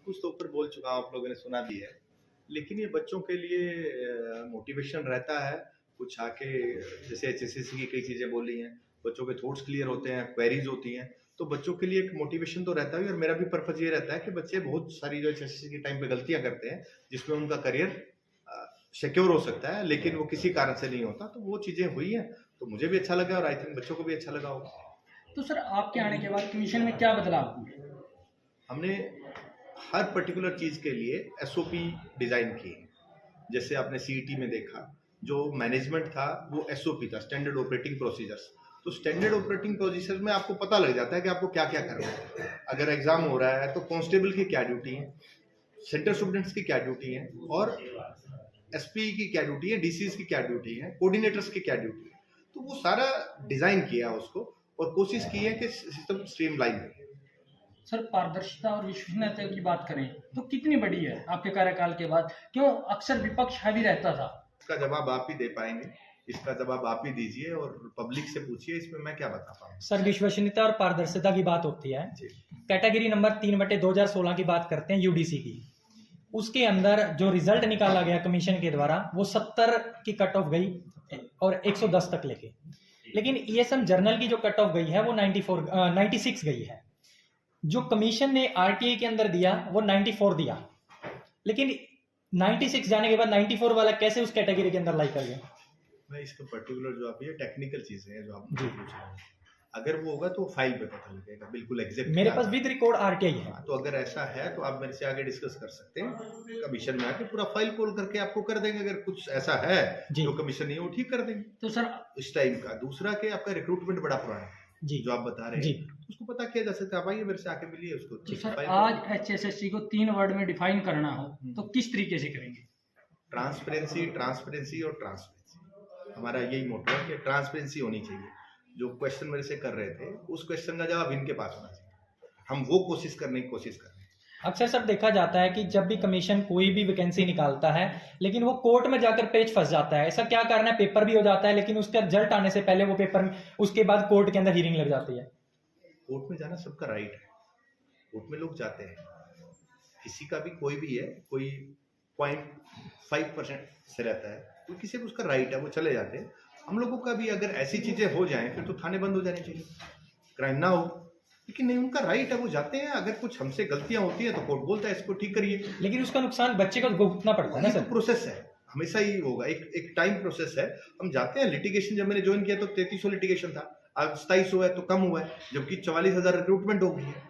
कुछ तो ऊपर बोल चुका हूँ, आप लोगों ने सुना भी है। लेकिन ये बच्चों के लिए मोटिवेशन रहता है, कुछ आके जैसे एचएसएससी की कई चीज़ें बोली हैं, बच्चों के थॉट्स क्लियर होते हैं, क्वेरीज होती हैं, तो बच्चों के लिए एक मोटिवेशन तो रहता है। और मेरा भी पर्पज़ ये रहता है कि बच्चे बहुत सारी जो एचएसएससी के टाइम पे गलतियाँ करते हैं, जिसमें उनका करियर सिक्योर हो सकता है, लेकिन वो किसी कारण से नहीं होता, तो वो चीज़ें हुई हैं, तो मुझे भी अच्छा लगा और आई थिंक बच्चों को भी अच्छा लगा होगा। तो सर आपके आने के बाद कमीशन में क्या बदलाव हुए? हमने हर पर्टिकुलर चीज़ के लिए एसओपी डिज़ाइन किए। जैसे आपने सीईटी में देखा, जो मैनेजमेंट था वो एसओपी था, स्टैंडर्ड ऑपरेटिंग प्रोसीजर्स। तो स्टैंडर्ड ऑपरेटिंग प्रोसीजर्स में आपको पता लग जाता है कि आपको क्या क्या करना है। अगर एग्जाम हो रहा है तो कांस्टेबल की क्या ड्यूटी है, सेंटर स्टूडेंट्स की क्या ड्यूटी है, और एसपी की क्या ड्यूटी है, डीसीज की क्या ड्यूटी है, कोऑर्डिनेटर्स की क्या ड्यूटी है। तो वो सारा डिजाइन किया उसको और कोशिश की है कि सिस्टम स्ट्रीमलाइन हो। सर पारदर्शिता और विश्वसनीयता की बात करें तो कितनी बड़ी है आपके कार्यकाल के बाद? क्यों अक्सर विपक्ष हावी रहता था? इसका जवाब आप ही दे पाएंगे, इसका जवाब आप ही दीजिए और पब्लिक से पूछिए, इसमें मैं क्या बता पाऊँ। सर विश्वसनीयता और पारदर्शिता की बात होती है, कैटेगरी नंबर 3/2016 की बात करते हैं यूडीसी की। उसके अंदर जो रिजल्ट निकाला गया कमीशन के द्वारा वो 70 की कट ऑफ गई और 110 तक लेके, लेकिन ईएसएम जर्नल की जो कट ऑफ गई है वो 96 गई है। जो कमीशन ने आरटीआई के अंदर दिया वो 94 दिया, लेकिन 96 जाने के बाद 94 वाला कैसे उस कैटेगरी के अंदर लाई कर गया? मैं इसका पर्टिकुलर जो आप ये टेक्निकल चीजें हैं जो आप पूछ रहे हैं, अगर वो होगा तो फाइल पे पता लगेगा बिल्कुल एग्जैक्ट। मेरे पास विद रिकॉर्ड आरटीआई है। तो अगर ऐसा है तो आप मेरे से आगे डिस्कस कर सकते हैं, कमीशन में आके पूरा फाइल कॉल करके आपको कर देंगे। अगर कुछ ऐसा है जो कमीशन नहीं है वो ठीक कर देंगे। तो सर इस टाइम का दूसरा के आपका रिक्रूटमेंट बड़ा पुराना है जी, जो आप बता रहे हैं, उसको पता किया जा सकता है। आप आइए मेरे से आके मिलिए उसको। तो सर आज एचएसएससी को 3 वर्ड में डिफाइन करना हो तो किस तरीके से करेंगे? ट्रांसपेरेंसी, ट्रांसपेरेंसी और ट्रांसपेरेंसी। हमारा यही मोटो है कि ट्रांसपेरेंसी होनी चाहिए। जो क्वेश्चन मेरे से कर रहे थे उस क्वेश्चन का जवाब इनके पास होना चाहिए, हम वो कोशिश करने की कोशिश कर रहे हैं। अक्सर सर देखा जाता है कि जब भी कमीशन कोई भी वैकेंसी निकालता है लेकिन वो कोर्ट में जाकर पेच फंस जाता है। ऐसा क्या कारण है? पेपर भी हो जाता है लेकिन उसका रिजल्ट आने से पहले वो पेपर उसके बाद कोर्ट के अंदर हियरिंग लग जाती है। कोर्ट में जाना सबका राइट है, कोर्ट में लोग जाते हैं, किसी का भी कोई भी है, कोई 0.5% से रहता है तो किसी को उसका राइट है, वो चले जाते हैं। हम लोगों का भी अगर ऐसी चीजें हो जाएं फिर तो थाने बंद हो जाने चाहिए, क्राइम ना हो, लेकिन नहीं, उनका राइट है, वो जाते हैं। अगर कुछ हमसे गलतियां होती हैं तो कोर्ट बोलता है इसको ठीक करिए, लेकिन उसका नुकसान बच्चे को भुगतना पड़ता है ना सर। प्रोसेस है, हमेशा ही होगा, एक टाइम प्रोसेस है। हम जाते हैं लिटिगेशन, जब मैंने ज्वाइन किया तो 3300 लिटिगेशन था, आज 2700 है तो कम हुआ है, जबकि 44,000 रिक्रूटमेंट हो गई है।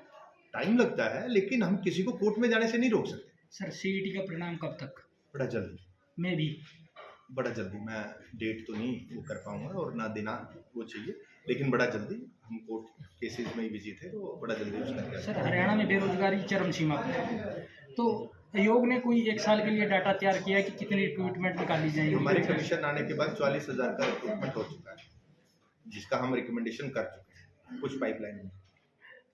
टाइम लगता है लेकिन हम किसी को कोर्ट में जाने से नहीं रोक सकते। सर सीईटी का परिणाम कब तक? बड़ा जल्दी, मैं भी बड़ा जल्दी। मैं डेट तो नहीं वो कर पाऊंगा और ना देना वो चाहिए, लेकिन बड़ा जल्दी। हम कोर्ट केसेस में ही बिजी थे तो बड़ा जल्दी उसका। सर हरियाणा में बेरोजगारी चरम सीमा पर है, तो आयोग ने कोई 1 साल के लिए डाटा तैयार किया है कि कितनी रिक्रूटमेंट निकाली जाएगी? हमारे कमीशन आने के बाद 44,000 का रिक्रूटमेंट हो चुका है, जिसका हम रिकमेंडेशन कर चुके हैं, कुछ पाइपलाइन में।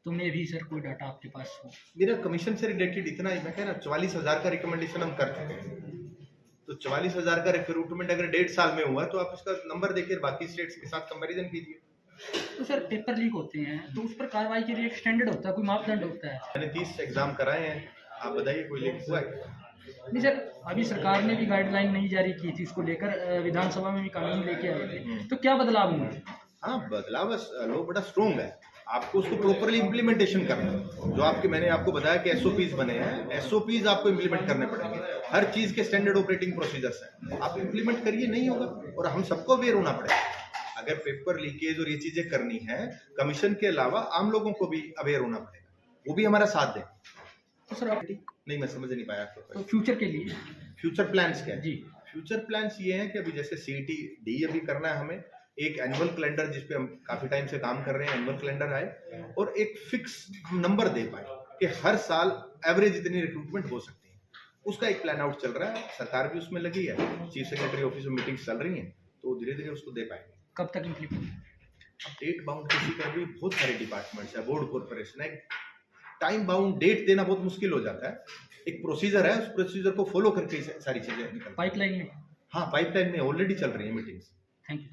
तो मैं भी सर कोई डाटा आपके पास हो? मेरा कमीशन से रिलेटेड इतना ही, मैं कह रहा 44,000 का रिकमेंडेशन हम कर चुके हैं। तो 44,000 का रिक्रूटमेंट अगर 1.5 साल में हुआ तो आप इसका नंबर देखिए, बाकी स्टेट्स के साथ कंपैरिजन कीजिए। तो सर पेपर लीक होते हैं तो उस पर कार्रवाई के लिए एक स्टैंडर्ड होता है, कोई मापदंड होता है? मैंने 30 एग्जाम कराए हैं, आप बताइए कोई लीक हुआ है? नहीं सर, अभी सरकार ने भी गाइडलाइन नहीं जारी की थी, उसको लेकर विधानसभा में भी कानून लेके आए थे, तो क्या बदलाव हुआ? हाँ, बदलाव लो बड़ा स्ट्रॉन्ग है, आपको उसको प्रॉपरली इम्प्लीमेंटेशन करना है। जो आपके, मैंने आपको बताया कि एसओपीज बने हैं, एसओपीज आपको इम्प्लीमेंट करने पड़ेंगे। हर चीज के स्टैंडर्ड ऑपरेटिंग प्रोसीजर्स हैं, आप इम्प्लीमेंट करिए, नहीं होगा। और हम सबको अवेयर होना पड़ेगा। अगर पेपर लीकेज और ये चीजें करनी है, कमीशन के अलावा आम लोगों को भी अवेयर होना पड़ेगा, वो भी हमारा साथ दें। तो सर नहीं, मैं समझ नहीं पाया। तो फ्यूचर के लिए फ्यूचर प्लान्स क्या है? जी, फ्यूचर प्लान्स ये हैं कि अभी जैसे सीईटी डी अभी करना है हमें, एक एनुअल कैलेंडर जिसपे हम काफी टाइम से काम कर रहे हैं, एनुअल कैलेंडर आए और एक फिक्स हम नंबर दे पाए कि हर साल एवरेज इतनी रिक्रूटमेंट हो सकती है, उसका एक प्लान आउट चल रहा है। सरकार भी उसमें लगी है, चीफ सेक्रेटरी ऑफिस में मीटिंग्स चल रही हैं, तो धीरे धीरे उसको दे पाएंगे। कब तक इम्प्लीमेंट? डेट बाउंड किसी का भी, बहुत सारे डिपार्टमेंट्स है, बोर्ड कॉर्पोरेशन है, टाइम बाउंड डेट देना बहुत मुश्किल हो जाता है। एक प्रोसीजर है, उस प्रोसीजर को फॉलो करके सारी चीजें निकल। पाइपलाइन में? हाँ, पाइपलाइन में ऑलरेडी चल रही है मीटिंग्स। Thank you.